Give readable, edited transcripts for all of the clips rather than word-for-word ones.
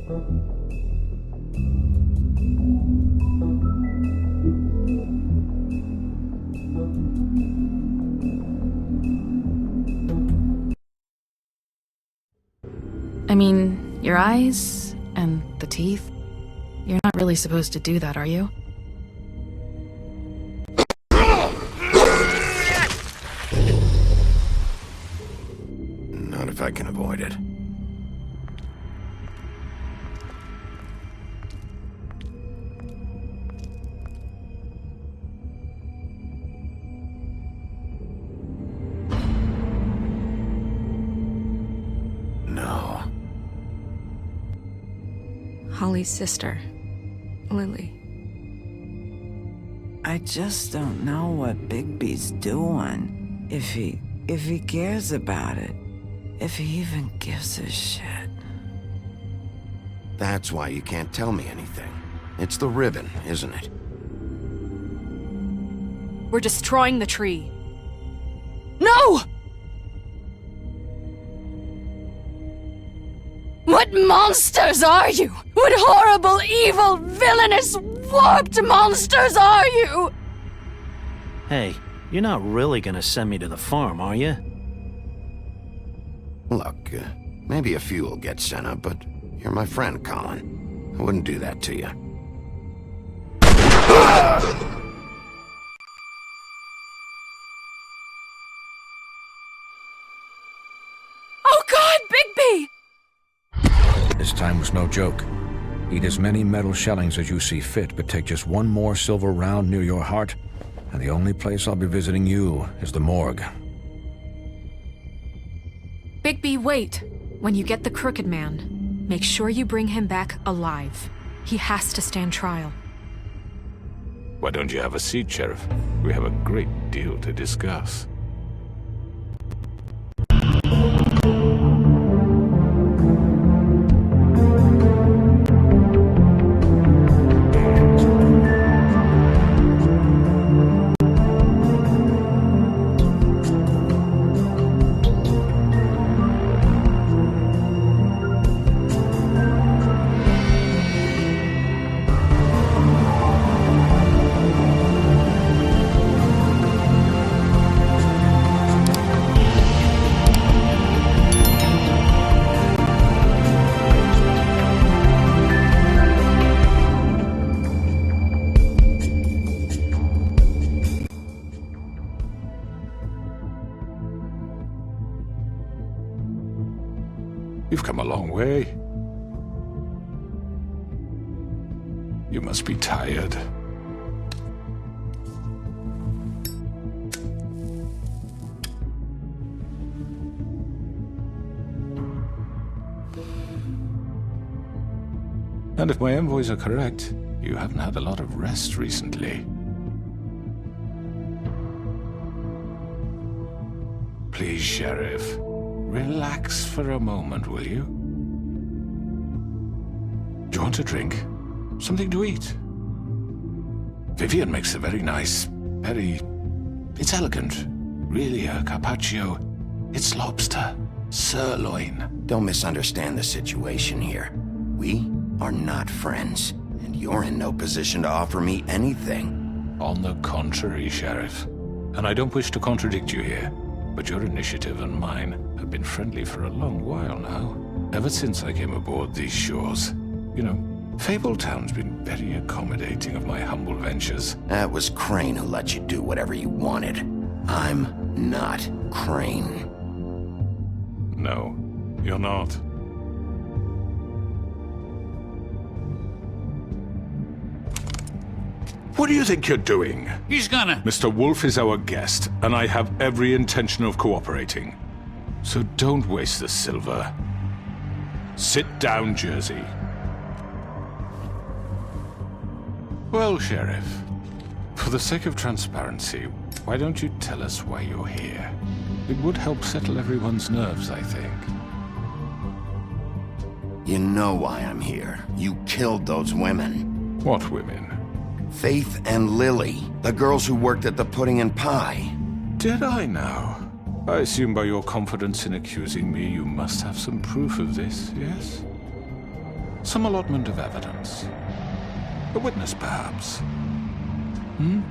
I mean, your eyes and the teeth. You're not really supposed to do that, are you? Not if I can avoid it. No. Holly's sister, Lily. I just don't know what Bigby's doing. If he cares about it. If he even gives a shit. That's why you can't tell me anything. It's the ribbon, isn't it? We're destroying the tree. No! What monsters are you? What horrible, evil, villainous, warped monsters are you? Hey, you're not really gonna send me to the farm, are you? Look, maybe a few will get sent up, but you're my friend, Colin. I wouldn't do that to you. Oh God, Bigby! This time was no joke. Eat as many metal shellings as you see fit, but take just one more silver round near your heart, and the only place I'll be visiting you is the morgue. Bigby, wait. When you get the Crooked Man, make sure you bring him back alive. He has to stand trial. Why don't you have a seat, Sheriff? We have a great deal to discuss. You've come a long way. You must be tired. And if my envoys are correct, you haven't had a lot of rest recently. Please, Sheriff. Relax for a moment, will you? Do you want a drink? Something to eat? Vivian makes a very nice, it's elegant. Really a carpaccio. It's lobster. Sirloin. Don't misunderstand the situation here. We are not friends, and you're in no position to offer me anything. On the contrary, Sheriff. And I don't wish to contradict you here, but your initiative and mine have been friendly for a long while now. Ever since I came aboard these shores. You know, Fabletown's been very accommodating of my humble ventures. That was Crane who let you do whatever you wanted. I'm not Crane. No, you're not. What do you think you're doing? He's gonna... Mr. Wolf is our guest, and I have every intention of cooperating. So don't waste the silver. Sit down, Jersey. Well, Sheriff, for the sake of transparency, why don't you tell us why you're here? It would help settle everyone's nerves, I think. You know why I'm here. You killed those women. What women? Faith and Lily, the girls who worked at the Pudding and Pie. Did I now? I assume by your confidence in accusing me, you must have some proof of this, yes? some allotment of evidence. A witness, perhaps.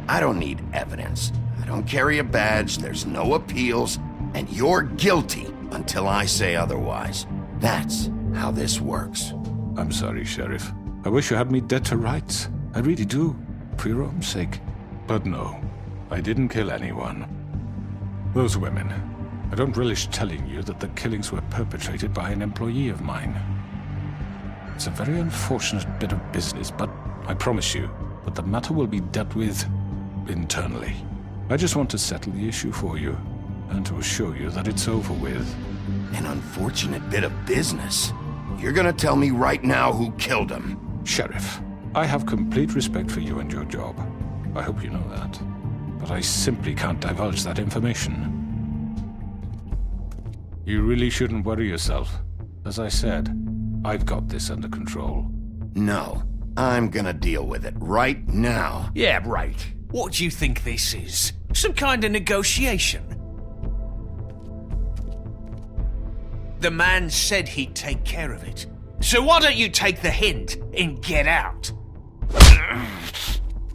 I don't need evidence. I don't carry a badge, there's no appeals, and you're guilty until I say otherwise. That's how this works. I'm sorry, Sheriff. I wish you had me dead to rights. I really do, for your own sake. But no, I didn't kill anyone. Those women. I don't relish telling you that the killings were perpetrated by an employee of mine. It's a very unfortunate bit of business, but I promise you that the matter will be dealt with internally. I just want to settle the issue for you, and to assure you that it's over with. An unfortunate bit of business? You're gonna tell me right now who killed him? Sheriff, I have complete respect for you and your job. I hope you know that. But I simply can't divulge that information. You really shouldn't worry yourself. As I said, I've got this under control. No, I'm gonna deal with it right now. Yeah, right. What do you think this is? Some kind of negotiation? The man said he'd take care of it. So why don't you take the hint and get out?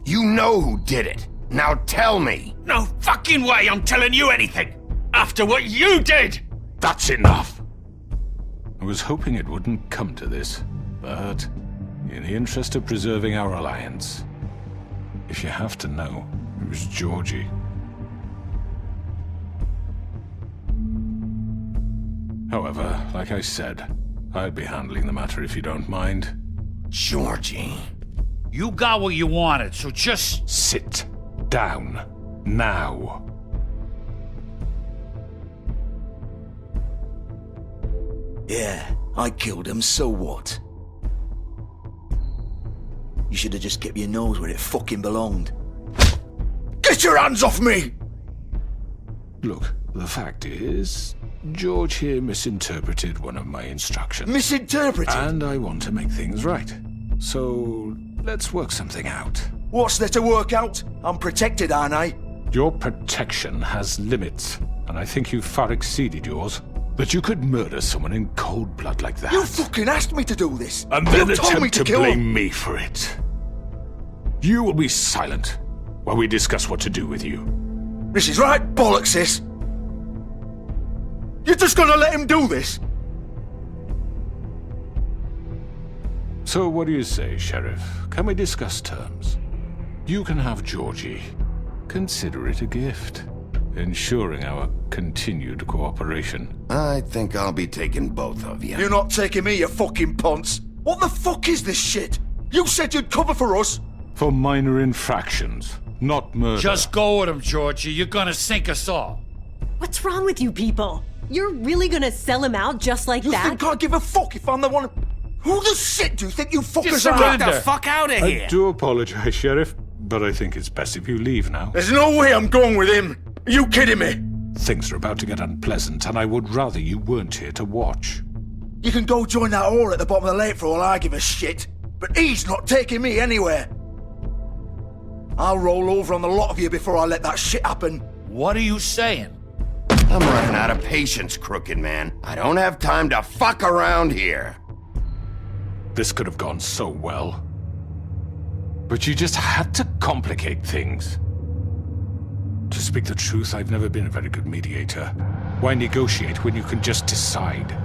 You know who did it. Now tell me. No fucking way I'm telling you anything! After what you did! That's enough! I was hoping it wouldn't come to this, but in the interest of preserving our alliance, if you have to know, it was Georgie. However, like I said, I'll be handling the matter if you don't mind. Georgie. You got what you wanted, so just... Sit down. Now. Yeah, I killed him, so what? You should have just kept your nose where it fucking belonged. Get your hands off me! Look, the fact is, George here misinterpreted one of my instructions. Misinterpreted? And I want to make things right. So, let's work something out. What's there to work out? I'm protected, aren't I? Your protection has limits, and I think you've far exceeded yours. That you could murder someone in cold blood like that. You fucking asked me to do this! And then you told me attempt to kill blame him. me for it. You will be silent while we discuss what to do with you. This is right bollocks, sis. You're just gonna let him do this? So what do you say, Sheriff? Can we discuss terms? You can have Georgie. Consider it a gift, ensuring our continued cooperation. I think I'll be taking both of you. You're not taking me, you fucking ponce. What the fuck is this shit? You said you'd cover for us. For minor infractions, not murder. Just go with him, Georgie. You're gonna sink us all. What's wrong with you people? You're really gonna sell him out just like You that? think I give a fuck if I'm the one? Who the shit do you think you fuckers are? Get the fuck out of here! I do apologize, Sheriff, but I think it's best if you leave now. There's no way I'm going with him. Are you kidding me? Things are about to get unpleasant, and I would rather you weren't here to watch. You can go join that whore at the bottom of the lake for all I give a shit. But he's not taking me anywhere. I'll roll over on the lot of you before I let that shit happen. What are you saying? I'm running out of patience, crooked man. I don't have time to fuck around here. This could have gone so well. But you just had to complicate things. To speak the truth, I've never been a very good mediator. Why negotiate when you can just decide?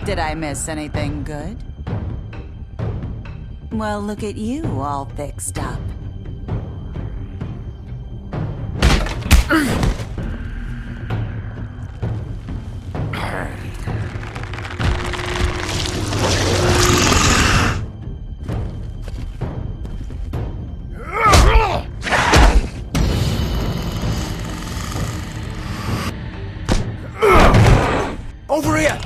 Did I miss anything good? Well, look at you, all fixed up. Over here!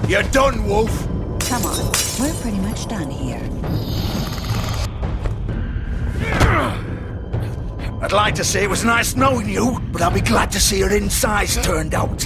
You're done, Wolf! Come on, we're pretty much done here. I'd like to say it was nice knowing you, but I'll be glad to see your insides turned out.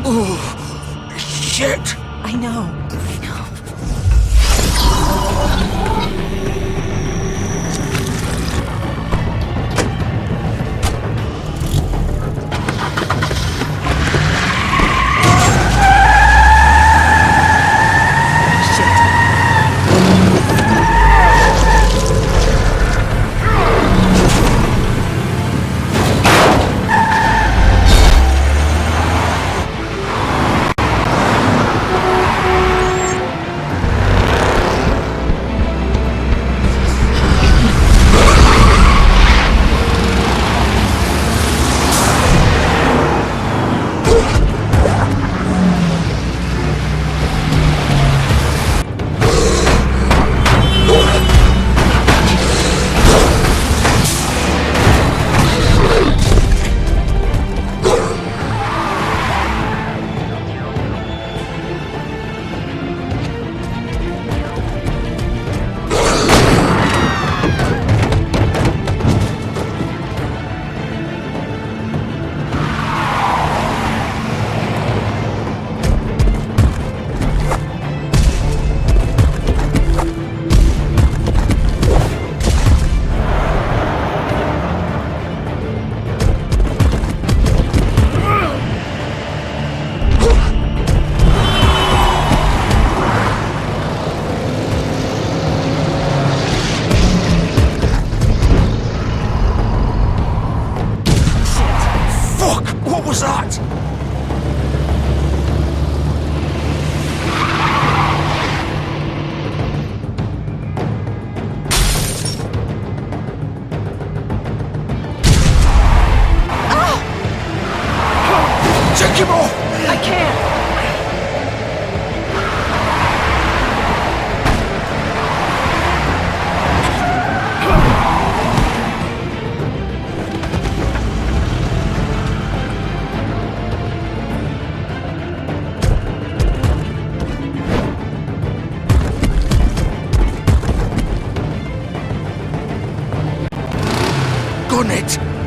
Oh, shit! I know.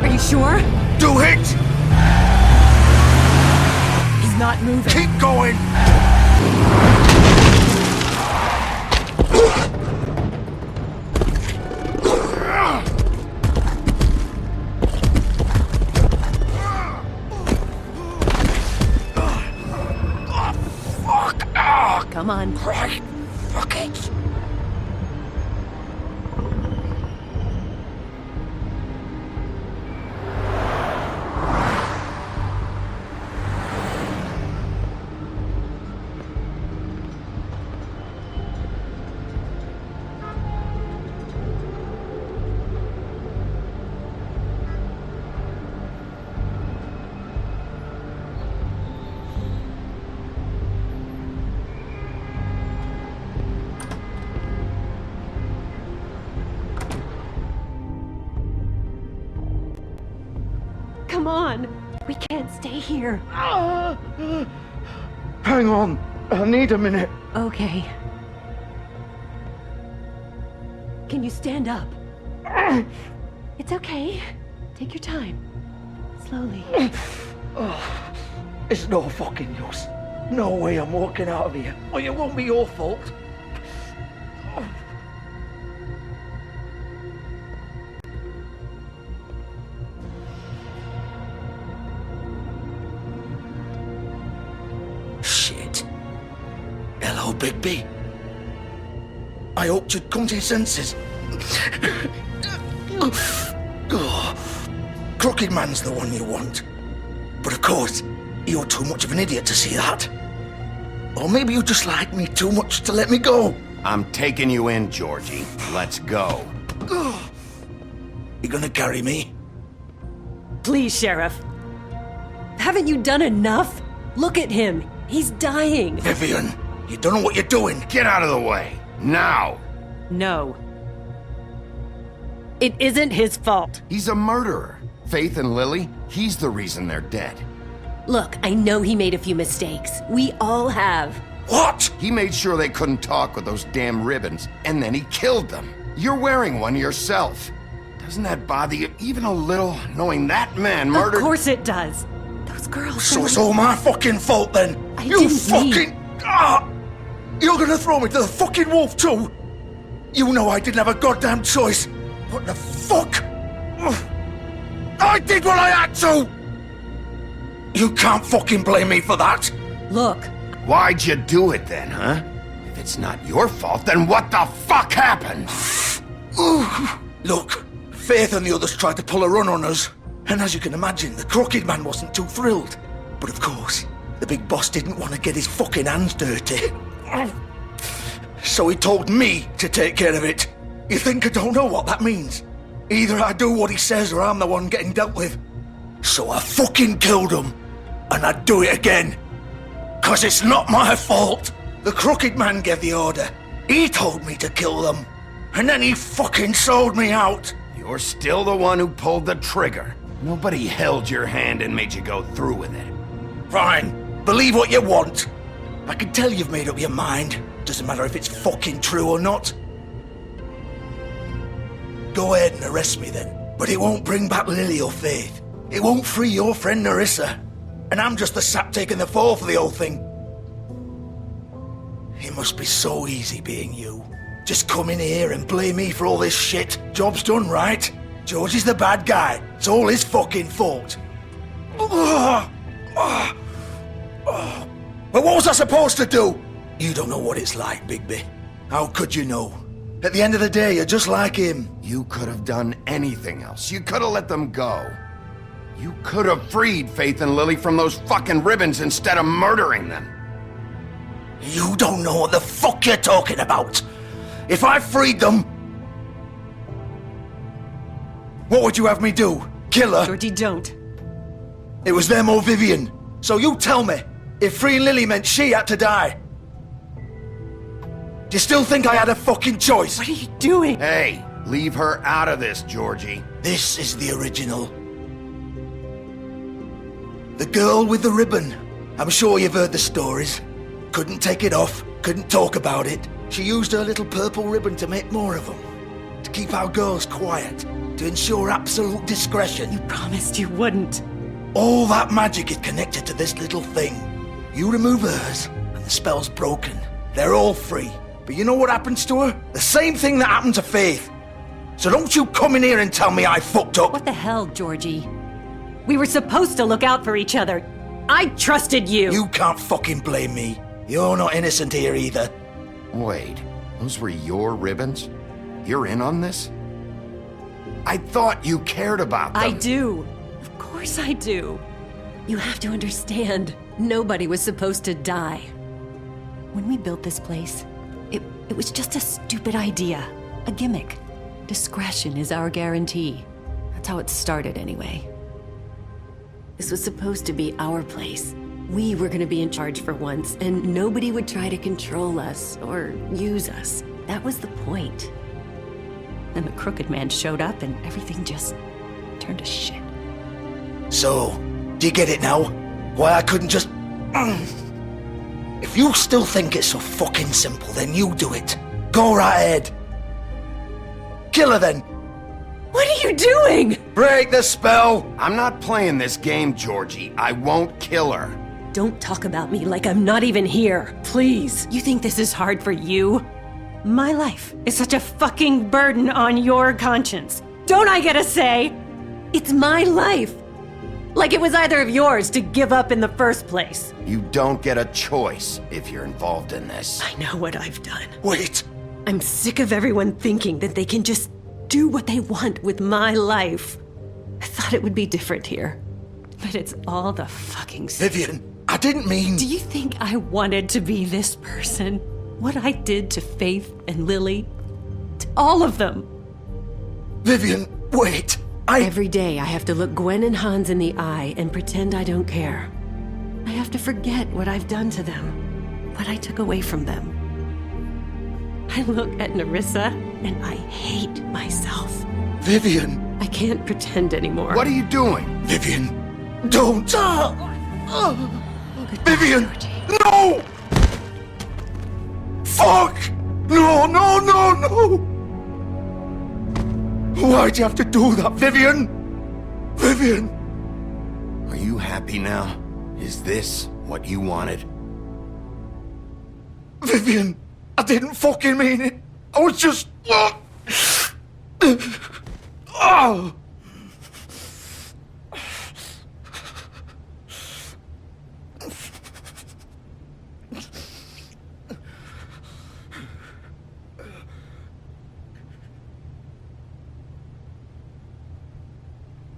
Are you sure? Do it! He's not moving. Keep going! Come on. Christ, fuck it! Come on! We can't stay here. Hang on, I need a minute. Okay. Can you stand up? It's okay. Take your time. Slowly. It's no fucking use. No way I'm walking out of here. Well, it won't be your fault. Shit. Hello, Bigby. I hoped you'd come to your senses. Crooked Man's the one you want. But of course, you're too much of an idiot to see that. Or maybe you just like me too much to let me go. I'm taking you in, Georgie. Let's go. You gonna carry me? Please, Sheriff. Haven't you done enough? Look at him. He's dying. Vivian, you don't know what you're doing. Get out of the way. Now. No. It isn't his fault. He's a murderer. Faith and Lily, he's the reason they're dead. Look, I know he made a few mistakes. We all have. What? He made sure they couldn't talk with those damn ribbons, and then he killed them. You're wearing one yourself. Doesn't that bother you even a little, knowing that man murdered— Of course it does. Those those girls. So it's all my fucking fault then? I You didn't fucking... You're gonna throw me to the fucking wolf too? You know I didn't have a goddamn choice. What the fuck? I did what I had to! You can't fucking blame me for that. Look. Why'd you do it then, huh? If it's not your fault, then what the fuck happened? Look, Faith and the others tried to pull a run on us. And as you can imagine, the Crooked Man wasn't too thrilled. But of course, the big boss didn't want to get his fucking hands dirty. So he told me to take care of it. You think I don't know what that means? Either I do what he says or I'm the one getting dealt with. So I fucking killed him. And I'd do it again. 'Cause it's not my fault. The Crooked Man gave the order. He told me to kill them. And then he fucking sold me out. You're still the one who pulled the trigger. Nobody held your hand and made you go through with it. Fine. Believe what you want. I can tell you've made up your mind. Doesn't matter if it's fucking true or not. Go ahead and arrest me then. But it won't bring back Lily or Faith. It won't free your friend Nerissa. And I'm just the sap taking the fall for the whole thing. It must be so easy being you. Just come in here and blame me for all this shit. Job's done, right? George is the bad guy. It's all his fucking fault. But what was I supposed to do? You don't know what it's like, Bigby. How could you know? At the end of the day, you're just like him. You could have done anything else. You could have let them go. You could have freed Faith and Lily from those fucking ribbons instead of murdering them. You don't know what the fuck you're talking about. If I freed them... What would you have me do? Kill her? Georgie, don't. It was them or Vivian. So you tell me, if freeing Lily meant she had to die, do you still think I had a fucking choice? What are you doing? Hey, leave her out of this, Georgie. This is the original. The girl with the ribbon. I'm sure you've heard the stories. Couldn't take it off, couldn't talk about it. She used her little purple ribbon to make more of them. To keep our girls quiet. To ensure absolute discretion. You promised you wouldn't. All that magic is connected to this little thing. You remove hers, and the spell's broken. They're all free. But you know what happens to her? The same thing that happened to Faith. So don't you come in here and tell me I fucked up. What the hell, Georgie? We were supposed to look out for each other. I trusted you. You can't fucking blame me. You're not innocent here either. Wait, those were your ribbons? You're in on this? I thought you cared about them. I do. Of course I do. You have to understand, nobody was supposed to die. When we built this place, it was just a stupid idea. A gimmick. Discretion is our guarantee. That's how it started anyway. This was supposed to be our place. We were gonna be in charge for once, and nobody would try to control us or use us. That was the point. Then the Crooked Man showed up and everything just turned to shit. So, do you get it now? Why I couldn't just... If you still think it's so fucking simple, then you do it. Go right ahead. Kill her then. What are you doing? Break the spell. I'm not playing this game, Georgie. I won't kill her. Don't talk about me like I'm not even here, please. You think this is hard for you? My life is such a fucking burden on your conscience. Don't I get a say? It's my life. Like it was either of yours to give up in the first place. You don't get a choice if you're involved in this. I know what I've done. Wait. I'm sick of everyone thinking that they can just do what they want with my life. I thought it would be different here. But it's all the fucking same. Vivian, I didn't mean... Do you think I wanted to be this person? What I did to Faith and Lily? To all of them? Vivian, wait. Every day I have to look Gwen and Hans in the eye and pretend I don't care. I have to forget what I've done to them. What I took away from them. I look at Nerissa and I hate myself. Vivian. I can't pretend anymore. What are you doing? Vivian, don't. Vivian, no! Fuck! No, no, no, no! Why'd you have to do that, Vivian? Vivian! Are you happy now? Is this what you wanted? Vivian, I didn't fucking mean it. I was just... Oh!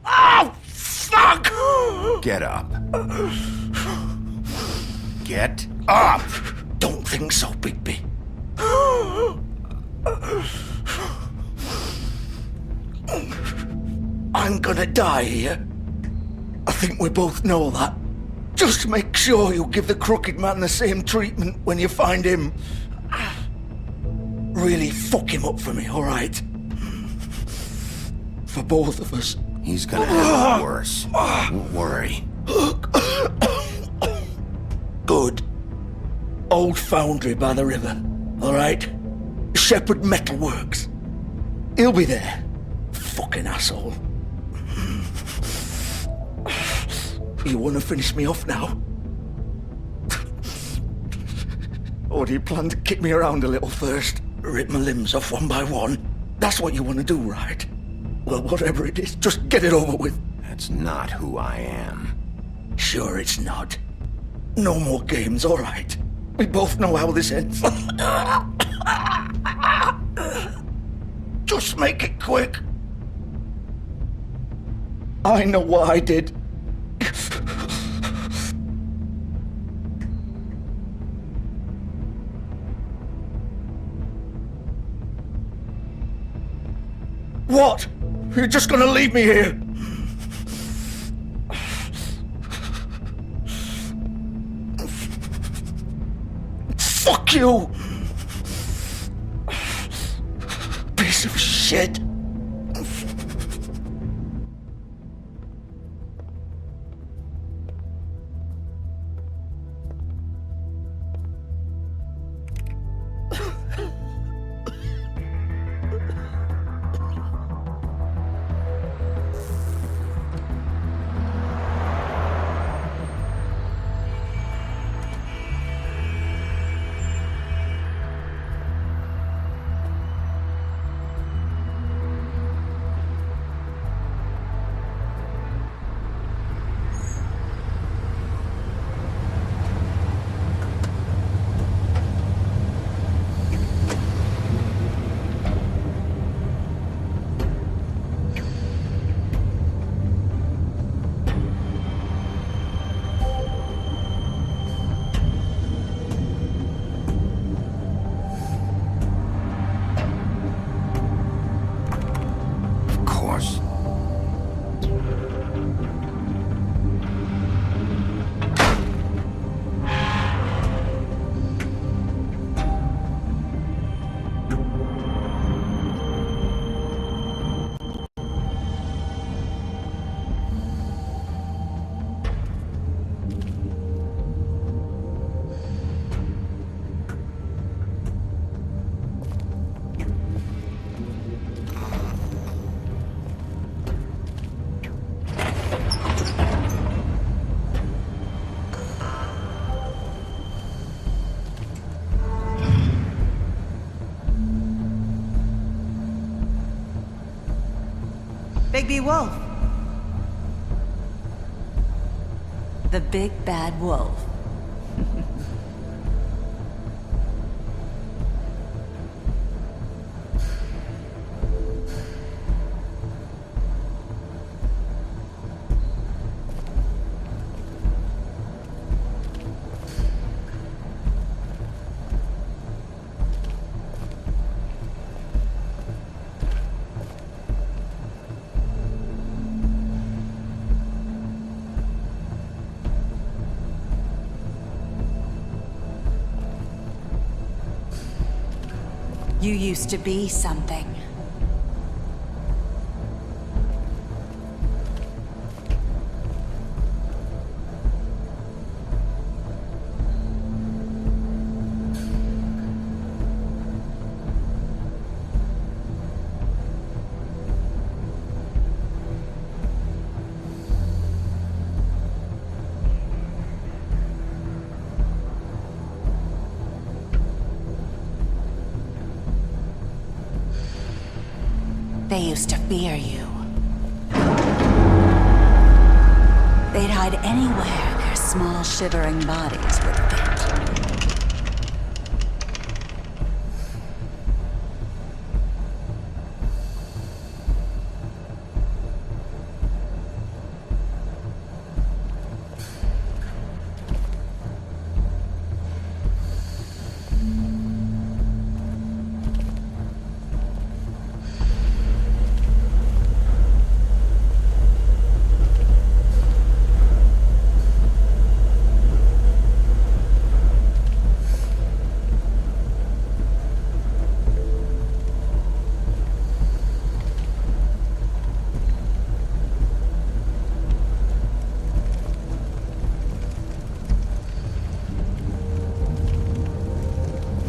Oh, fuck! Get up. Get up! Don't think so, Bigby. I'm gonna die here. I think we both know that. Just make sure you give the Crooked Man the same treatment when you find him. Really fuck him up for me, alright? For both of us. He's gonna have it worse. Don't worry. Good. Old foundry by the river, alright? Shepherd Metalworks. He'll be there. Fucking asshole. You wanna finish me off now? Or do you plan to kick me around a little first? Rip my limbs off one by one? That's what you wanna do, right? Well, whatever it is, just get it over with. That's not who I am. Sure it's not. No more games, alright? We both know how this ends. Just make it quick. I know what I did. What? You're just gonna leave me here? Fuck you! Piece of shit! Bigby Wolf. The big bad wolf. You used to be something. They used to fear you. They'd hide anywhere their small, shivering bodies would fit.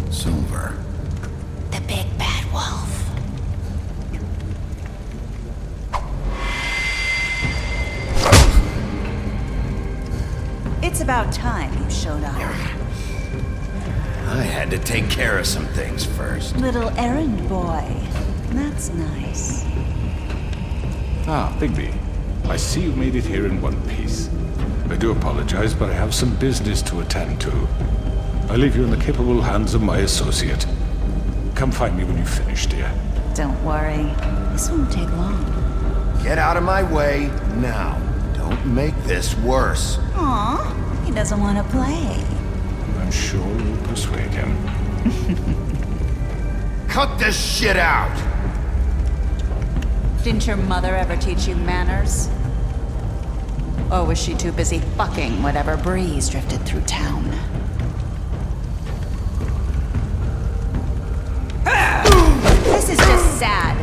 Silver. The big bad wolf. It's about time you showed up. I had to take care of some things first. Little errand boy. That's nice. Ah, Bigby. I see you made it here in one piece. I do apologize, but I have some business to attend to. I leave you in the capable hands of my associate. Come find me when you've finished, dear. Don't worry. This won't take long. Get out of my way now. Don't make this worse. Aw, he doesn't want to play. I'm sure you'll persuade him. Cut this shit out! Didn't your mother ever teach you manners? Or was she too busy fucking whatever breeze drifted through town? This is just sad.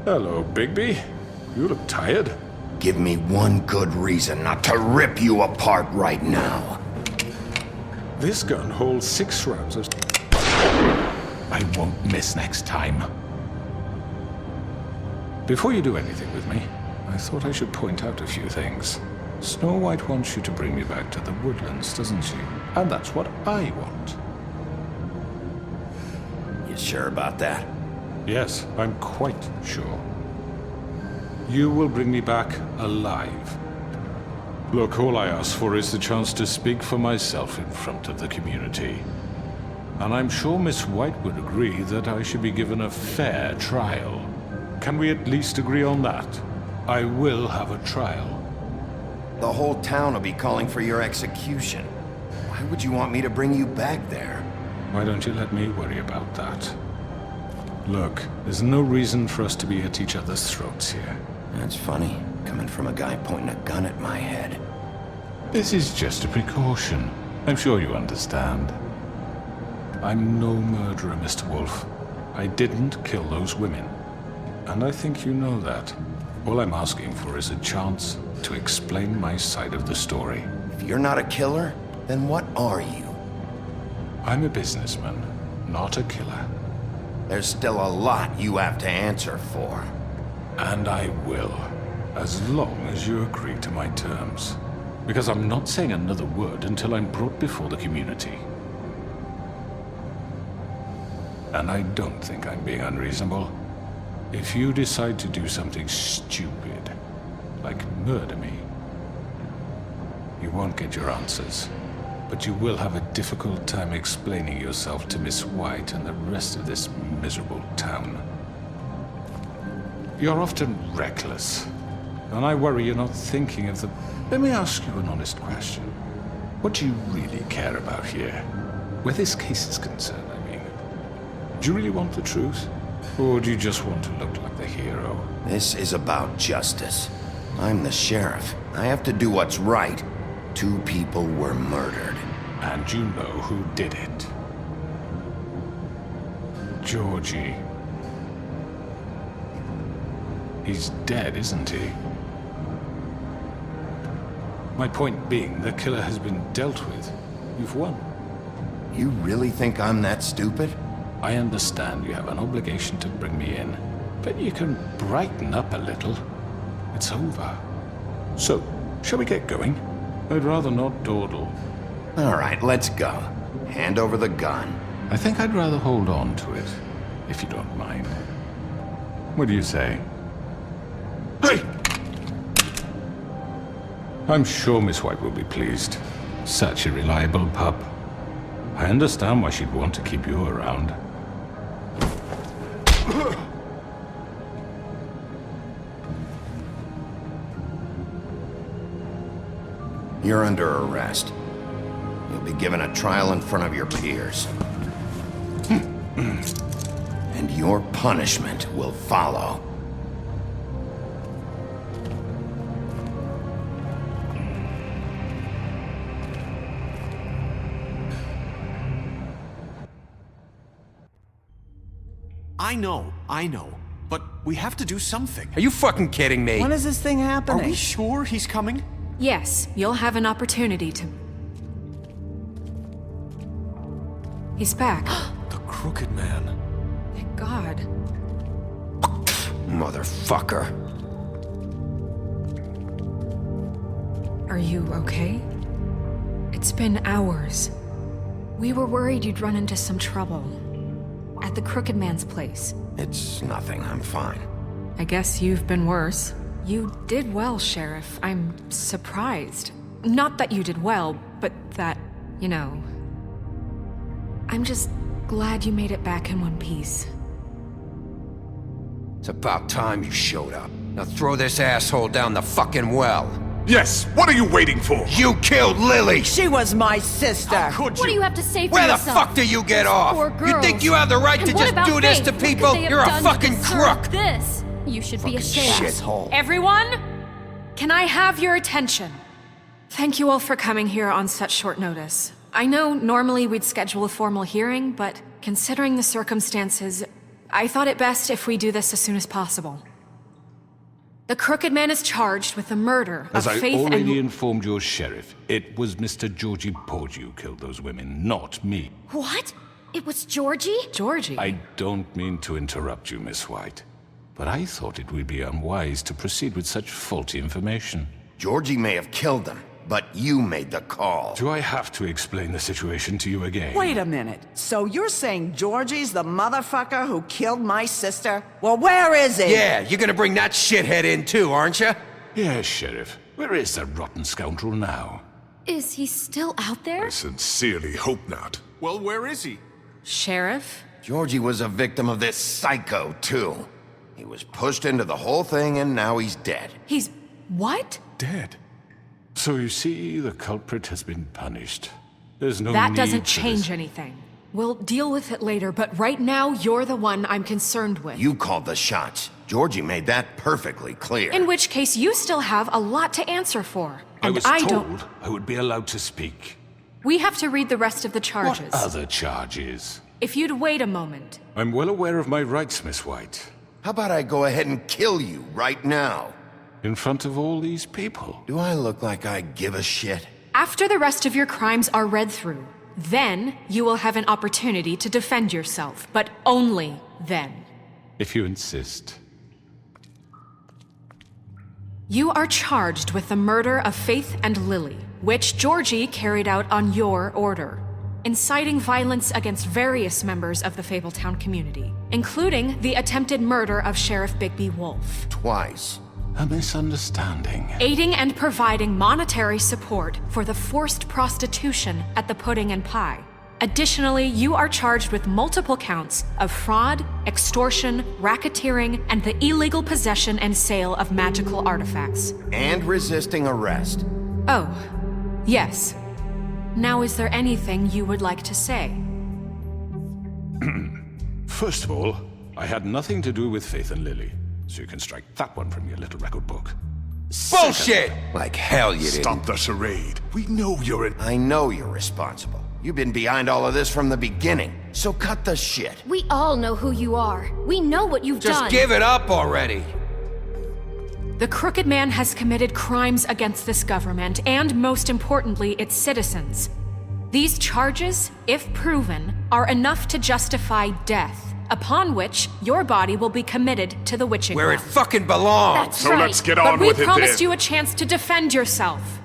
Hello, Bigby. You look tired. Give me one good reason not to rip you apart right now. This gun holds 6 rounds of... I won't miss next time. Before you do anything with me, I thought I should point out a few things. Snow White wants you to bring me back to the woodlands, doesn't she? And that's what I want. You sure about that? Yes, I'm quite sure. You will bring me back alive. Look, all I ask for is the chance to speak for myself in front of the community. And I'm sure Miss White would agree that I should be given a fair trial. Can we at least agree on that? I will have a trial. The whole town will be calling for your execution. Why would you want me to bring you back there? Why don't you let me worry about that? Look, there's no reason for us to be at each other's throats here. That's funny, coming from a guy pointing a gun at my head. This is just a precaution. I'm sure you understand. I'm no murderer, Mr. Wolf. I didn't kill those women. And I think you know that. All I'm asking for is a chance to explain my side of the story. If you're not a killer, then what are you? I'm a businessman, not a killer. There's still a lot you have to answer for. And I will, as long as you agree to my terms. Because I'm not saying another word until I'm brought before the community. And I don't think I'm being unreasonable. If you decide to do something stupid, like murder me, you won't get your answers. But you will have a difficult time explaining yourself to Miss White and the rest of this miserable town. You're often reckless, and I worry you're not thinking of the... Let me ask you an honest question. What do you really care about here? Where this case is concerned, I mean. Do you really want the truth? Or do you just want to look like the hero? This is about justice. I'm the sheriff. I have to do what's right. 2 people were murdered. And you know who did it. Georgie. He's dead, isn't he? My point being, the killer has been dealt with. You've won. You really think I'm that stupid? I understand you have an obligation to bring me in, but you can brighten up a little. It's over. So, shall we get going? I'd rather not dawdle. All right, let's go. Hand over the gun. I think I'd rather hold on to it, if you don't mind. What do you say? Hey! I'm sure Miss White will be pleased. Such a reliable pup. I understand why she'd want to keep you around. You're under arrest. You'll be given a trial in front of your peers. And your punishment will follow. I know. But we have to do something. Are you fucking kidding me? When is this thing happening? Are we sure he's coming? Yes, you'll have an opportunity to... He's back. The Crooked Man. Thank God. Motherfucker. Are you okay? It's been hours. We were worried you'd run into some trouble. At the Crooked Man's place. It's nothing, I'm fine. I guess you've been worse. You did well, Sheriff. I'm surprised. Not that you did well, but that, you know... I'm just glad you made it back in one piece. It's about time you showed up. Now throw this asshole down the fucking well. Yes, what are you waiting for? You killed Lily! She was my sister! How could you? What do you have to say for Where yourself? the fuck do you get off? Poor You girls. think you have the right And to what just about do this Faith? to What could people? they have You're a done to fucking deserve crook! This. You should be ashamed. Shithole. Everyone, can I have your attention? Thank you all for coming here on such short notice. I know normally we'd schedule a formal hearing, but considering the circumstances, I thought it best if we do this as soon as possible. The Crooked Man is charged with the murder As of I Faith already and... informed your sheriff, it was Mr. Georgie Porgy who killed those women, not me. What? It was Georgie? Georgie? I don't mean to interrupt you, Miss White, but I thought it would be unwise to proceed with such faulty information. Georgie may have killed them, but you made the call. Do I have to explain the situation to you again? Wait a minute. So you're saying Georgie's the motherfucker who killed my sister? Well, where is he? Yeah, you're gonna bring that shithead in too, aren't you? Yes, Sheriff. Where is that rotten scoundrel now? Is he still out there? I sincerely hope not. Well, where is he? Sheriff? Georgie was a victim of this psycho, too. He was pushed into the whole thing, and now he's dead. He's... what? Dead. So you see, the culprit has been punished. There's no That need doesn't for change this. anything. We'll deal with it later, but right now, you're the one I'm concerned with. You called the shots. Georgie made that perfectly clear. In which case, you still have a lot to answer for. I And was I told don't... I would be allowed to speak. We have to read the rest of the charges. What other charges? If you'd wait a moment. I'm well aware of my rights, Miss White. How about I go ahead and kill you right now? In front of all these people? Do I look like I give a shit? After the rest of your crimes are read through, then you will have an opportunity to defend yourself, but only then. If you insist. You are charged with the murder of Faith and Lily, which Georgie carried out on your order, inciting violence against various members of the Fabletown community, including the attempted murder of Sheriff Bigby Wolf. Twice. A misunderstanding. Aiding and providing monetary support for the forced prostitution at the Pudding and Pie. Additionally, you are charged with multiple counts of fraud, extortion, racketeering, and the illegal possession and sale of magical artifacts. And resisting arrest. Oh, yes. Now, is there anything you would like to say? First of all, I had nothing to do with Faith and Lily, so you can strike that one from your little record book. Bullshit! Like hell you didn't. Stop the charade. We know you're I know you're responsible. You've been behind all of this from the beginning, so cut the shit. We all know who you are. We know what you've done. Just give it up already. The Crooked Man has committed crimes against this government and, most importantly, its citizens. These charges, if proven, are enough to justify death, upon which your body will be committed to the witching Where it well. fucking belongs. That's So right. let's get on But with we it promised then. you a chance to defend yourself.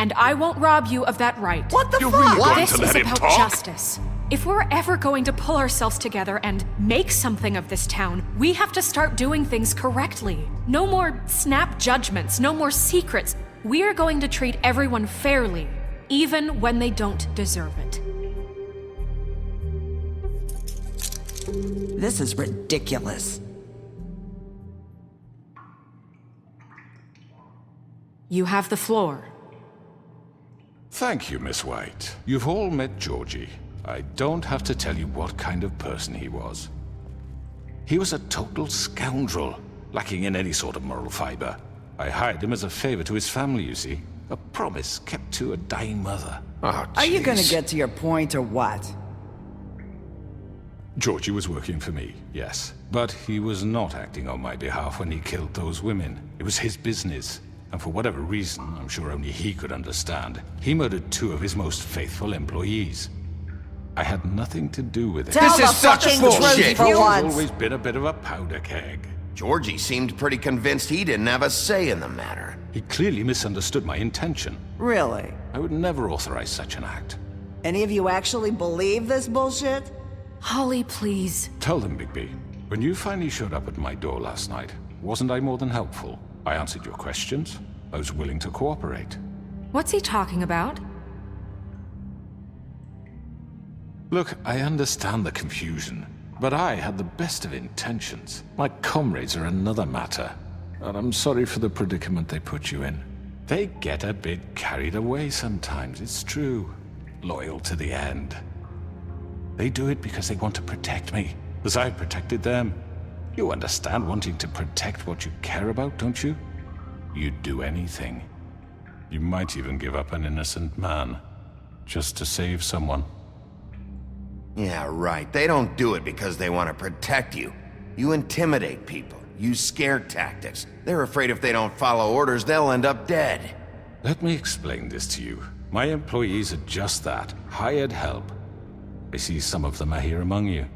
And I won't rob you of that right. What the You're fuck? really going This to is let him about talk? justice. If we're ever going to pull ourselves together and make something of this town, we have to start doing things correctly. No more snap judgments, no more secrets. We are going to treat everyone fairly, even when they don't deserve it. This is ridiculous. You have the floor. Thank you, Miss White. You've all met Georgie. I don't have to tell you what kind of person he was. He was a total scoundrel, lacking in any sort of moral fiber. I hired him as a favor to his family, you see. A promise kept to a dying mother. Oh, Are you gonna jeez. get to your point or what? Georgie was working for me, yes. But he was not acting on my behalf when he killed those women. It was his business. And for whatever reason, I'm sure only he could understand, he murdered 2 of his most faithful employees. I had nothing to do with it. Tell This the is such fucking bullshit. truth for He's once. always been a bit of a powder keg. Georgie seemed pretty convinced he didn't have a say in the matter. He clearly misunderstood my intention. Really? I would never authorize such an act. Any of you actually believe this bullshit? Holly, please. Tell them, Bigby, when you finally showed up at my door last night, wasn't I more than helpful? I answered your questions. I was willing to cooperate. What's he talking about? Look, I understand the confusion, but I had the best of intentions. My comrades are another matter, and I'm sorry for the predicament they put you in. They get a bit carried away sometimes, it's true. Loyal to the end. They do it because they want to protect me, as I protected them. You understand wanting to protect what you care about, don't you? You'd do anything. You might even give up an innocent man, just to save someone. Yeah, right. They don't do it because they want to protect you. You intimidate people. use scare tactics. They're afraid if they don't follow orders, they'll end up dead. Let me explain this to you. My employees are just that, hired help. I see some of them are here among you.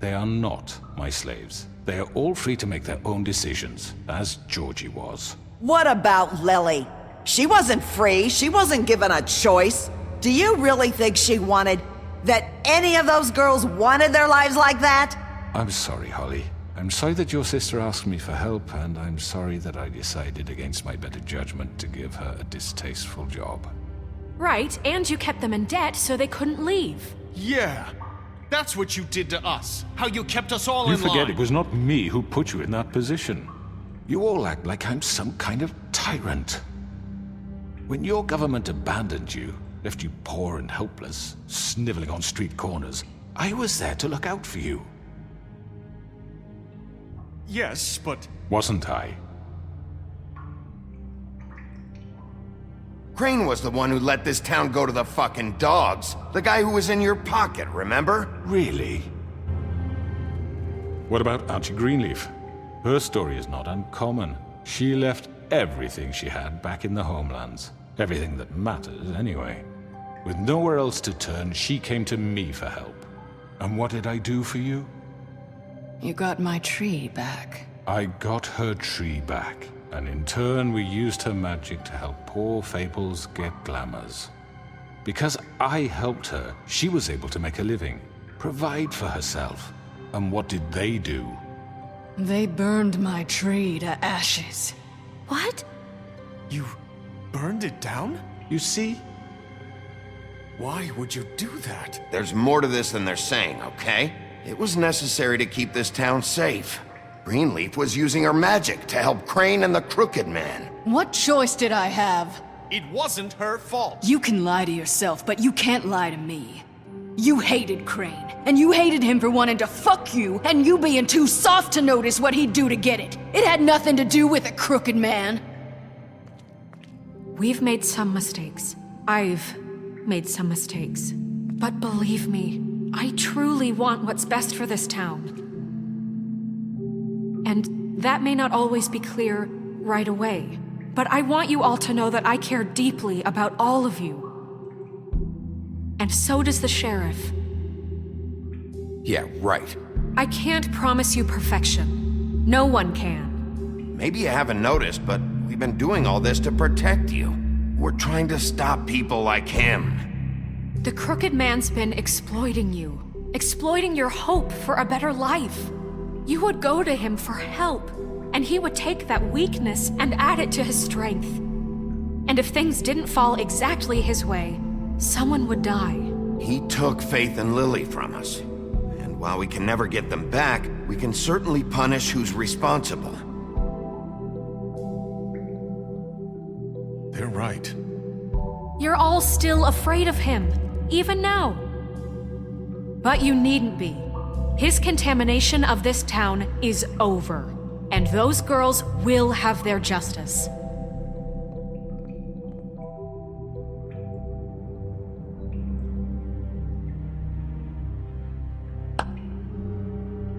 They are not my slaves. They are all free to make their own decisions, as Georgie was. What about Lily? She wasn't free. She wasn't given a choice. Do you really think she wanted... that any of those girls wanted their lives like that? I'm sorry, Holly. I'm sorry that your sister asked me for help, and I'm sorry that I decided against my better judgment to give her a distasteful job. Right, and you kept them in debt so they couldn't leave. Yeah, that's what you did to us. How you kept us all in line. You forget it was not me who put you in that position. You all act like I'm some kind of tyrant. When your government abandoned you, left you poor and helpless, sniveling on street corners, I was there to look out for you. Yes, but... Wasn't I? Crane was the one who let this town go to the fucking dogs. The guy who was in your pocket, remember? Really? What about Auntie Greenleaf? Her story is not uncommon. She left everything she had back in the homelands. Everything that matters, anyway. With nowhere else to turn, she came to me for help. And what did I do for you? You got my tree back. I got her tree back, and in turn we used her magic to help poor Fables get glamours. Because I helped her, she was able to make a living, provide for herself. And what did they do? They burned my tree to ashes. What? You burned it down? You see? Why would you do that? There's more to this than they're saying, okay? It was necessary to keep this town safe. Greenleaf was using her magic to help Crane and the Crooked Man. What choice did I have? It wasn't her fault. You can lie to yourself, but you can't lie to me. You hated Crane, and you hated him for wanting to fuck you, and you being too soft to notice what he'd do to get it. It had nothing to do with a Crooked Man. We've made some mistakes. I've made some mistakes. But believe me, I truly want what's best for this town. And that may not always be clear right away, but I want you all to know that I care deeply about all of you. And so does the sheriff. Yeah, right. I can't promise you perfection. No one can. Maybe you haven't noticed, but we've been doing all this to protect you. We're trying to stop people like him. The Crooked Man's been exploiting you. Exploiting your hope for a better life. You would go to him for help, and he would take that weakness and add it to his strength. And if things didn't fall exactly his way, someone would die. He took Faith and Lily from us. And while we can never get them back, we can certainly punish who's responsible. They're right. You're all still afraid of him, even now. But you needn't be. His contamination of this town is over, and those girls will have their justice.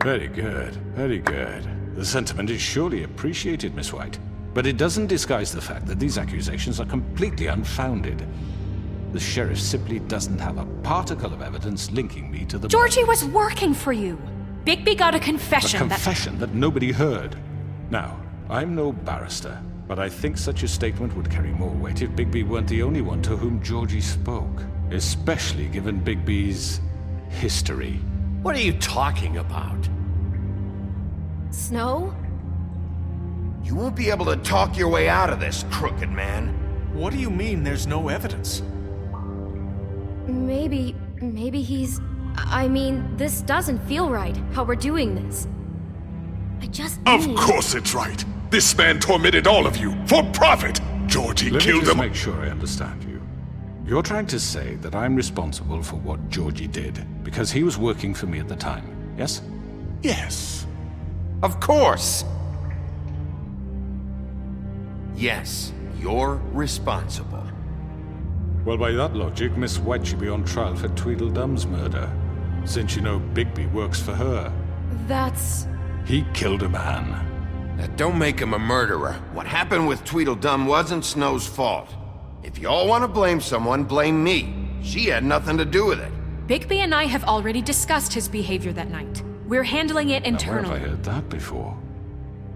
Very good, very good. The sentiment is surely appreciated, Miss White. But it doesn't disguise the fact that these accusations are completely unfounded. The sheriff simply doesn't have a particle of evidence linking me to the... Georgie was working for you. Bigby got a confession A confession that nobody heard. Now, I'm no barrister, but I think such a statement would carry more weight if Bigby weren't the only one to whom Georgie spoke. Especially given Bigby's history. What are you talking about? Snow? You won't be able to talk your way out of this, Crooked Man. What do you mean there's no evidence? Maybe he's... I mean, this doesn't feel right, how we're doing this. I just Of need... course it's right. This man tormented all of you, for profit. Georgie Let killed me just them. make sure I understand you. You're trying to say that I'm responsible for what Georgie did, because he was working for me at the time, yes? Yes. Of course! Yes, you're responsible. Well, by that logic, Miss White should be on trial for Tweedledum's murder, since you know Bigby works for her. That's... He killed a man. That don't make him a murderer. What happened with Tweedledum wasn't Snow's fault. If y'all want to blame someone, blame me. She had nothing to do with it. Bigby and I have already discussed his behavior that night. We're handling it internally. Now, where have I heard that before?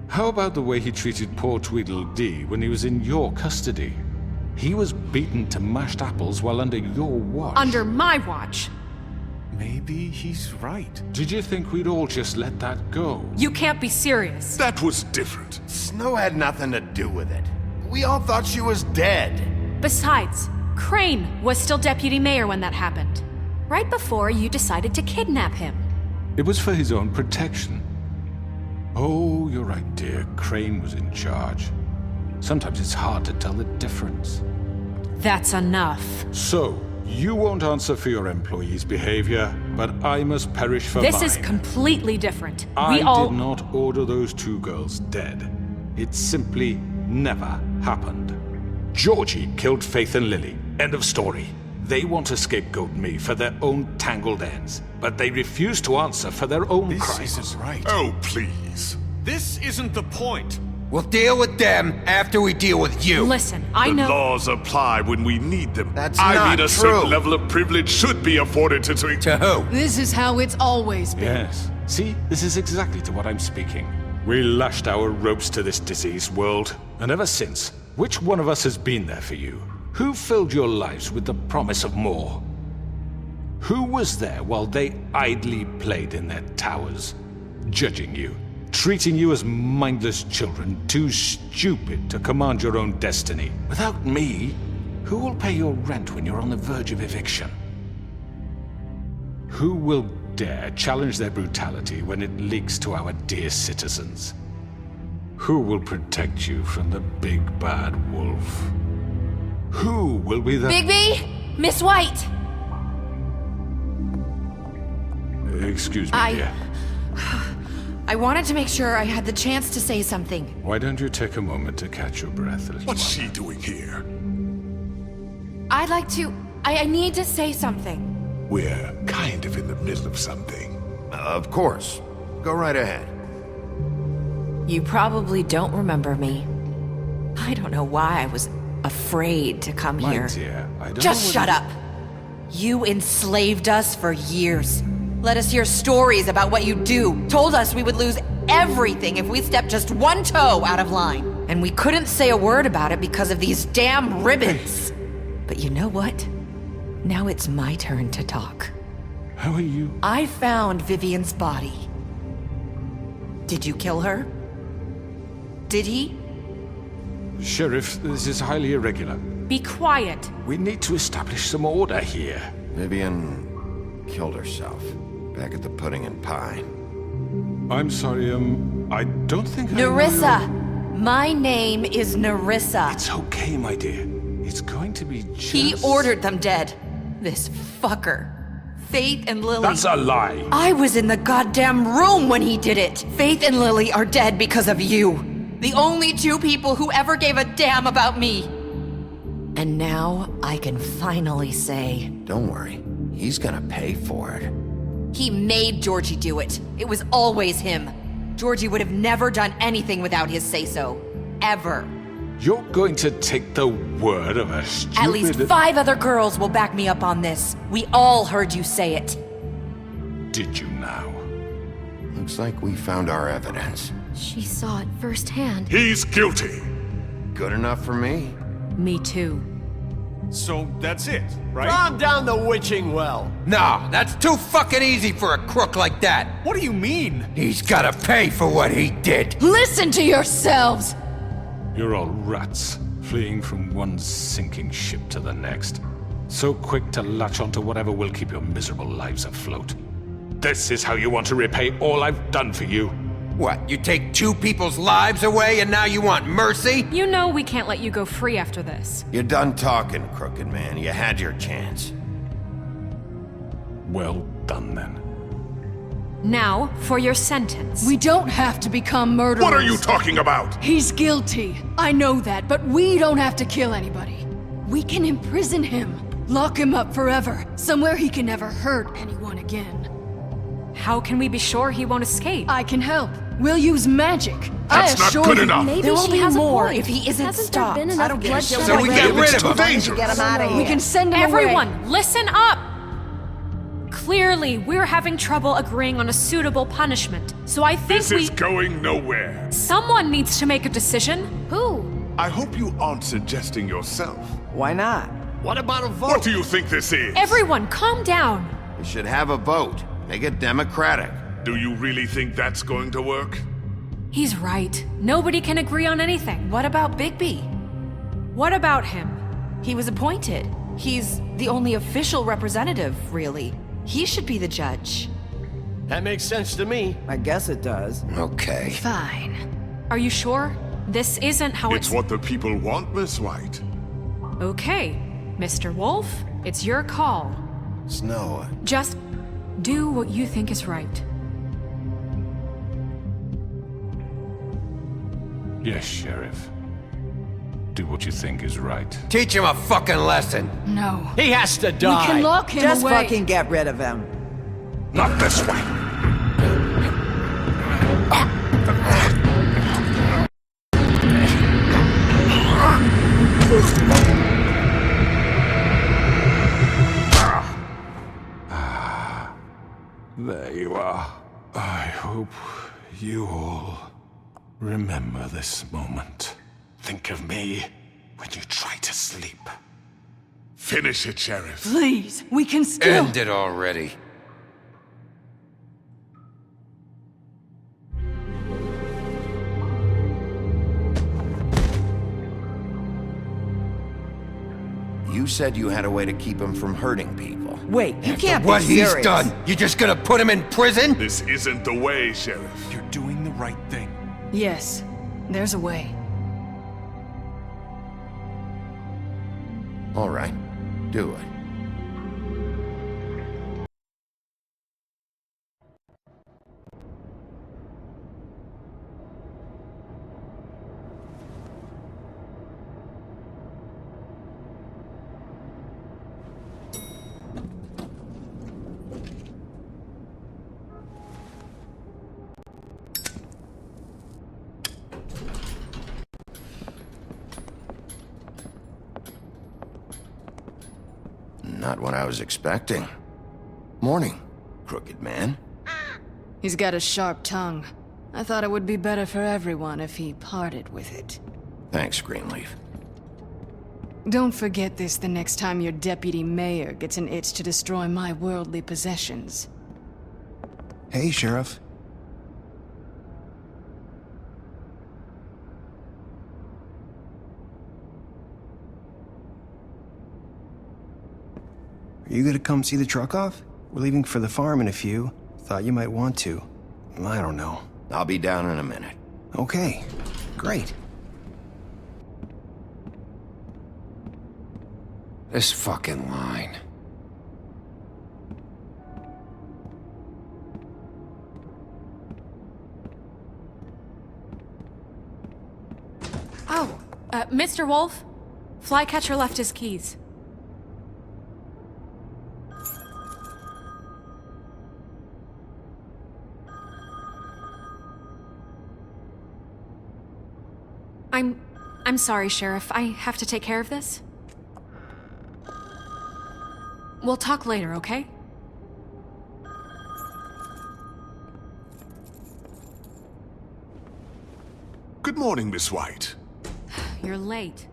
How about the way he treated poor Tweedledee when he was in your custody? He was beaten to mashed apples while under your watch. Under my watch. Maybe he's right. Did you think we'd all just let that go? You can't be serious. That was different. Snow had nothing to do with it. We all thought she was dead. Besides, Crane was still deputy mayor when that happened. Right before you decided to kidnap him. It was for his own protection. Oh, you're right, dear. Crane was in charge. Sometimes it's hard to tell the difference. That's enough. So, you won't answer for your employees' behavior, but I must perish for mine. This is completely different. I We all... did not order those two girls dead. It simply never happened. Georgie killed Faith and Lily. End of story. They want to scapegoat me for their own tangled ends, but they refuse to answer for their own crimes. This isn't right. Oh, please. This isn't the point. We'll deal with them after we deal with you. Listen, I know... The laws apply when we need them. That's I not mean, a true. certain level of privilege should be afforded to... To who? This is how it's always been. Yes. See, this is exactly to what I'm speaking. We lashed our ropes to this diseased world, and ever since, which one of us has been there for you? Who filled your lives with the promise of more? Who was there while they idly played in their towers, judging you, treating you as mindless children, too stupid to command your own destiny? Without me, who will pay your rent when you're on the verge of eviction? Who will dare challenge their brutality when it leaks to our dear citizens? Who will protect you from the big bad wolf? Who will be the... Bigby! Miss White! Excuse me, dear. I wanted to make sure I had the chance to say something. Why don't you take a moment to catch your breath a little What's while? she doing here? I'd like to... I need to say something. We're kind of in the middle of something. Of course. Go right ahead. You probably don't remember me. I don't know why I was afraid to come My here. dear, I don't Just know shut up. You enslaved us for years. Let us hear stories about what you do. Told us we would lose everything if we stepped just one toe out of line. And we couldn't say a word about it because of these damn ribbons. But you know what? Now it's my turn to talk. How are you? I found Vivian's body. Did you kill her? Did he? Sheriff, this is highly irregular. Be quiet. We need to establish some order here. Vivian killed herself back at the Pudding and Pie. I'm sorry, I don't think Nerissa! My name is Nerissa. It's okay, my dear. It's going to be just... He ordered them dead. This fucker. Faith and Lily... That's a lie! I was in the goddamn room when he did it! Faith and Lily are dead because of you. The only two people who ever gave a damn about me. And now I can finally say... Don't worry. He's gonna pay for it. He made Georgie do it. It was always him. Georgie would have never done anything without his say-so. Ever. You're going to take the word of a stupid... At least 5 other girls will back me up on this. We all heard you say it. Did you now? Looks like we found our evidence. She saw it firsthand. He's guilty. Good enough for me. Me too. So that's it, right? Calm down the witching well. No, that's too fucking easy for a crook like that. What do you mean? He's gotta pay for what he did. Listen to yourselves! You're all rats, fleeing from one sinking ship to the next. So quick to latch onto whatever will keep your miserable lives afloat. This is how you want to repay all I've done for you. What, you take 2 people's lives away and now you want mercy? You know we can't let you go free after this. You're done talking, crooked man. You had your chance. Well done, then. Now, for your sentence. We don't have to become murderers. What are you talking about? He's guilty. I know that, but we don't have to kill anybody. We can imprison him. Lock him up forever. Somewhere he can never hurt anyone again. How can we be sure he won't escape? I can help. We'll use magic. That's not good enough. Maybe There will she be has a more point. if he isn't Hasn't stopped. there been enough I don't bloodshed get it. So we get rid of him. Get him out of here. We can send him away. Everyone, listen up! Clearly, we're having trouble agreeing on a suitable punishment. So I think This is going nowhere. Someone needs to make a decision. Who? I hope you aren't suggesting yourself. Why not? What about a vote? What do you think this is? Everyone, calm down. We should have a vote. Make it democratic. Do you really think that's going to work? He's right. Nobody can agree on anything. What about Bigby? What about him? He was appointed. He's the only official representative, really. He should be the judge. That makes sense to me. I guess it does. Okay. Fine. Are you sure? This isn't how It's what the people want, Miss White. Okay, Mr. Wolf, it's your call. Snow. Just do what you think is right. Yes, Sheriff. Do what you think is right. Teach him a fucking lesson. No. He has to die. We can lock him Just away. fucking get rid of him. Not this way. There you are. I hope you all remember this moment. Think of me when you try to sleep. Finish it, Sheriff. Please, we can still. End it already. You said you had a way to keep him from hurting people. Wait, you can't What be he's serious. done, you just gonna put him in prison? This isn't the way, Sheriff. You're doing the right thing. Yes, there's a way. All right, do it. Not what I was expecting. Morning, crooked man. He's got a sharp tongue. I thought it would be better for everyone if he parted with it. Thanks, Greenleaf. Don't forget this the next time your deputy mayor gets an itch to destroy my worldly possessions. Hey, Sheriff. Are you gonna come see the truck off? We're leaving for the farm in a few. Thought you might want to. I don't know. I'll be down in a minute. Okay, great. This fucking line. Oh, Mr. Wolf, Flycatcher left his keys. I'm sorry, Sheriff. I have to take care of this. We'll talk later, okay? Good morning, Miss White. You're late.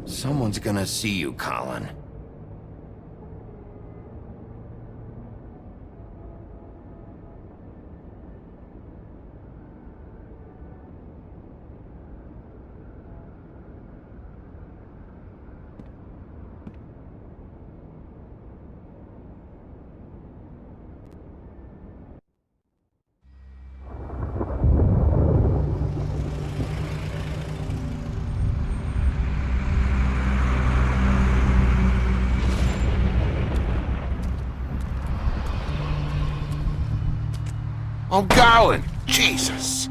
Someone's gonna see you, Colin. I'm going! Jesus!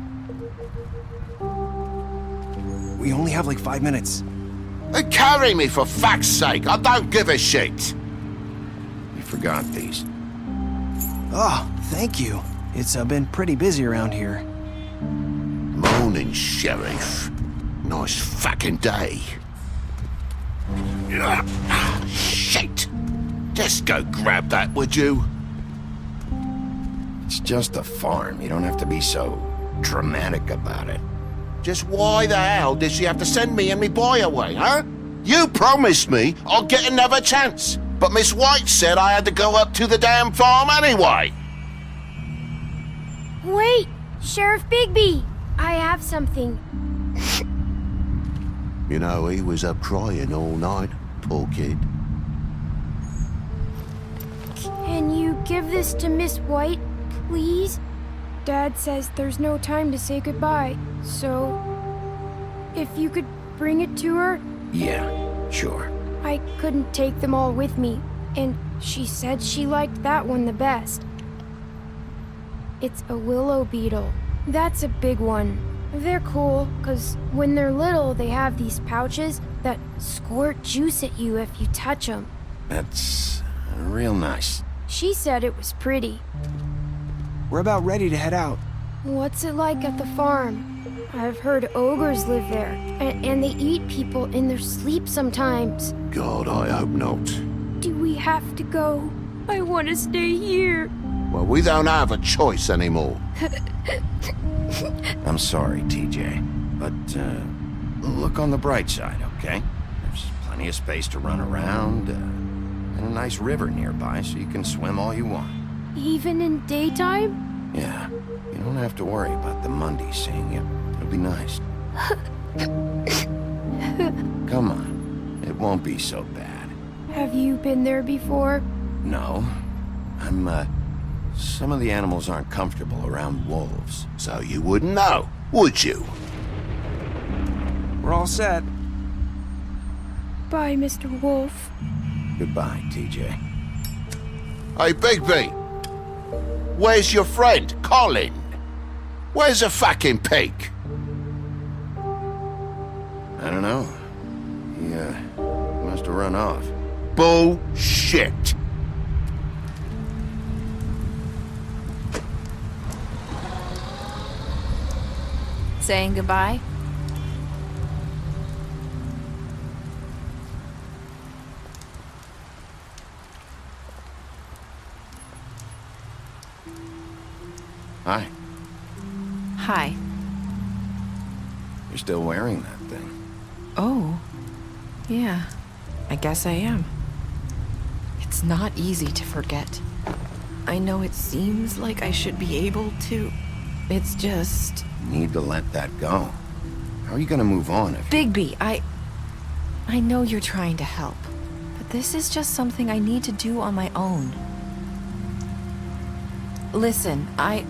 We only have like 5 minutes. Carry me, for fuck's sake. I don't give a shit. You forgot these. Oh, thank you. It's been pretty busy around here. Morning, Sheriff. Nice fucking day. Shit. Just go grab that, would you? It's just a farm. You don't have to be so dramatic about it. Just why the hell did she have to send me and me boy away, huh? You promised me I'll get another chance, but Miss White said I had to go up to the damn farm anyway. Wait, Sheriff Bigby! I have something. You know, he was up crying all night, poor kid. Can you give this to Miss White, please? Dad says there's no time to say goodbye, so if you could bring it to her? Yeah, sure. I couldn't take them all with me, and she said she liked that one the best. It's a willow beetle. That's a big one. They're cool, 'cause when they're little, they have these pouches that squirt juice at you if you touch them. That's real nice. She said it was pretty. We're about ready to head out. What's it like at the farm? I've heard ogres live there, and they eat people in their sleep sometimes. God, I hope not. Do we have to go? I want to stay here. Well, we don't have a choice anymore. I'm sorry, TJ, but look on the bright side, okay? There's plenty of space to run around, and a nice river nearby so you can swim all you want. Even in daytime? Yeah, you don't have to worry about the Mondays seeing you. It'll be nice. Come on, it won't be so bad. Have you been there before? No, some of the animals aren't comfortable around wolves, so you wouldn't know, would you? We're all set. Bye, Mr. Wolf. Goodbye, TJ. Hey, Bigby! Where's your friend, Colin? Where's the fucking pig? I don't know. He, must have run off. Bullshit! Saying goodbye? Hi. Hi. You're still wearing that thing. Oh. Yeah. I guess I am. It's not easy to forget. I know it seems like I should be able to. It's just... You need to let that go. How are you gonna move on if... Bigby, I know you're trying to help, but this is just something I need to do on my own. Listen, I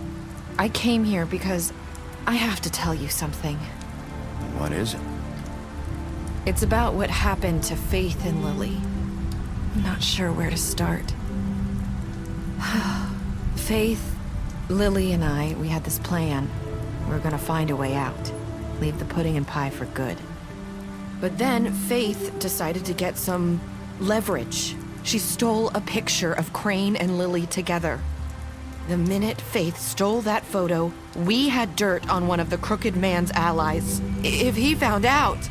came here because I have to tell you something. What is it? It's about what happened to Faith and Lily. I'm not sure where to start. Faith, Lily, and I, we had this plan. We were gonna find a way out. Leave the pudding and pie for good. But then Faith decided to get some leverage. She stole a picture of Crane and Lily together. The minute Faith stole that photo, we had dirt on one of the Crooked Man's allies. If he found out,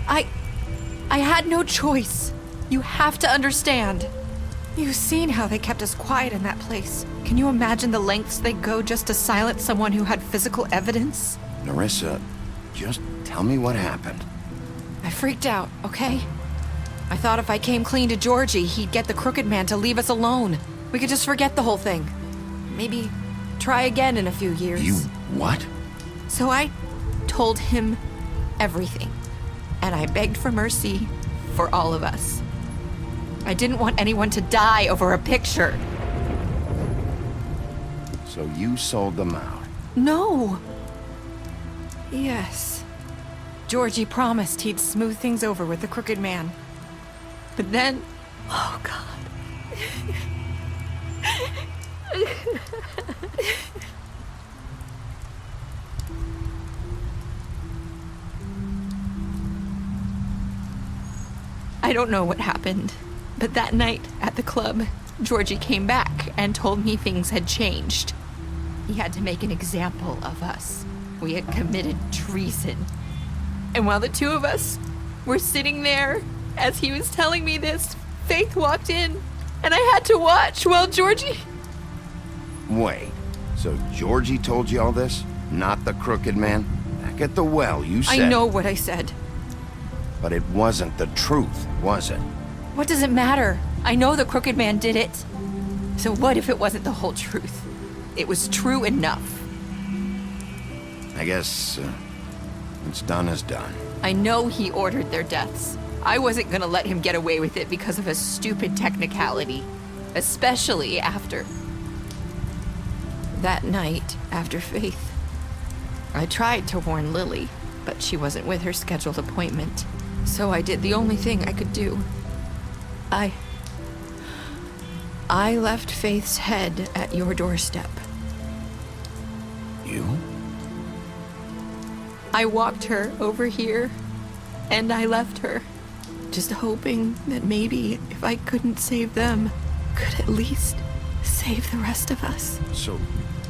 I had no choice. You have to understand. You've seen how they kept us quiet in that place. Can you imagine the lengths they go just to silence someone who had physical evidence? Nerissa, just tell me what happened. I freaked out, okay? I thought if I came clean to Georgie, he'd get the Crooked Man to leave us alone. We could just forget the whole thing. Maybe try again in a few years. You what? So I told him everything. And I begged for mercy for all of us. I didn't want anyone to die over a picture. So you sold them out? No. Yes. Georgie promised he'd smooth things over with the Crooked Man. But then... Oh, God. I don't know what happened, but that night at the club, Georgie came back and told me things had changed. He had to make an example of us. We had committed treason. And while the two of us were sitting there, as he was telling me this, Faith walked in, and I had to watch while Georgie... Wait, so Georgie told you all this? Not the crooked man? Back at the well, you said... I know what I said. But it wasn't the truth, was it? What does it matter? I know the crooked man did it. So what if it wasn't the whole truth? It was true enough. I guess, what's done is done. I know he ordered their deaths. I wasn't gonna let him get away with it because of a stupid technicality. Especially after... that night, after Faith. I tried to warn Lily, but she wasn't with her scheduled appointment. So I did the only thing I could do. I left Faith's head at your doorstep. You? I walked her over here, and I left her. Just hoping that maybe if I couldn't save them, could at least save the rest of us. So,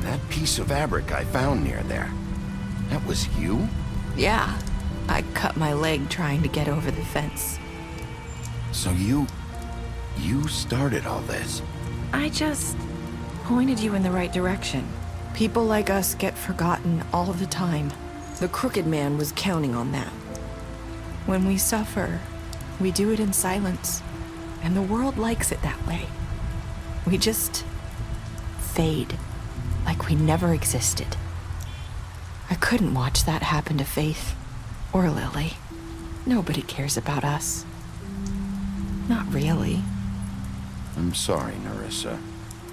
that piece of fabric I found near there, that was you? Yeah, I cut my leg trying to get over the fence. So you started all this? I just pointed you in the right direction. People like us get forgotten all the time. The crooked man was counting on that. When we suffer, we do it in silence, and the world likes it that way. We just fade, like we never existed. I couldn't watch that happen to Faith, or Lily. Nobody cares about us. Not really. I'm sorry, Nerissa.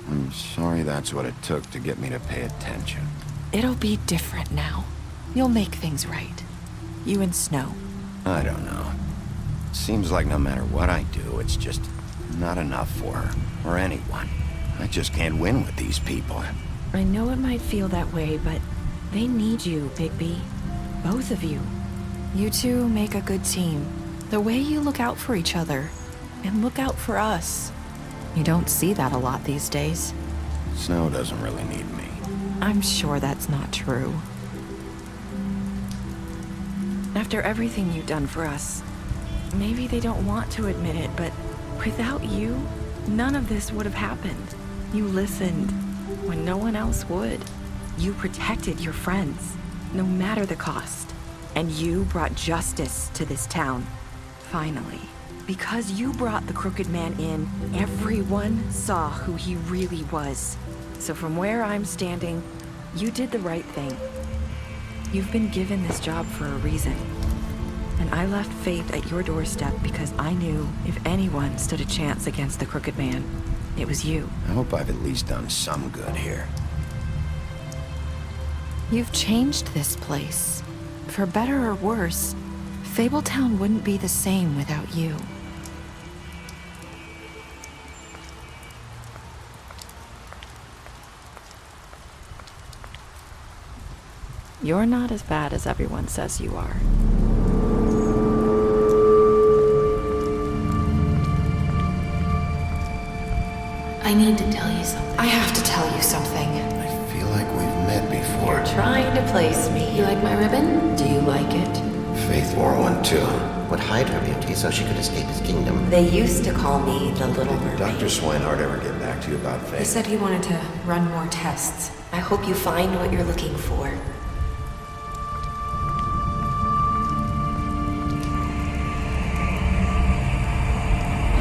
I'm sorry that's what it took to get me to pay attention. It'll be different now. You'll make things right. You and Snow. I don't know. Seems like no matter what I do, it's just not enough for her, or anyone. I just can't win with these people. I know it might feel that way, but they need you, Bigby. Both of you. You two make a good team. The way you look out for each other, and look out for us. You don't see that a lot these days. Snow doesn't really need me. I'm sure that's not true. After everything you've done for us, maybe they don't want to admit it, but without you, none of this would have happened. You listened when no one else would. You protected your friends, no matter the cost. And you brought justice to this town, finally. Because you brought the crooked man in, everyone saw who he really was. So from where I'm standing, you did the right thing. You've been given this job for a reason. And I left Faith at your doorstep because I knew if anyone stood a chance against the crooked man, it was you. I hope I've at least done some good here. You've changed this place. For better or worse, Fabletown wouldn't be the same without you. You're not as bad as everyone says you are. I need to tell you something. I have to tell you something. I feel like we've met before. You're trying to place me. You like my ribbon? Do you like it? Faith wore one too. Would hide her beauty so she could escape his kingdom. They used to call me the Little Mermaid. Dr. Swinehart ever get back to you about Faith? He said he wanted to run more tests. I hope you find what you're looking for.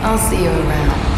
I'll see you around.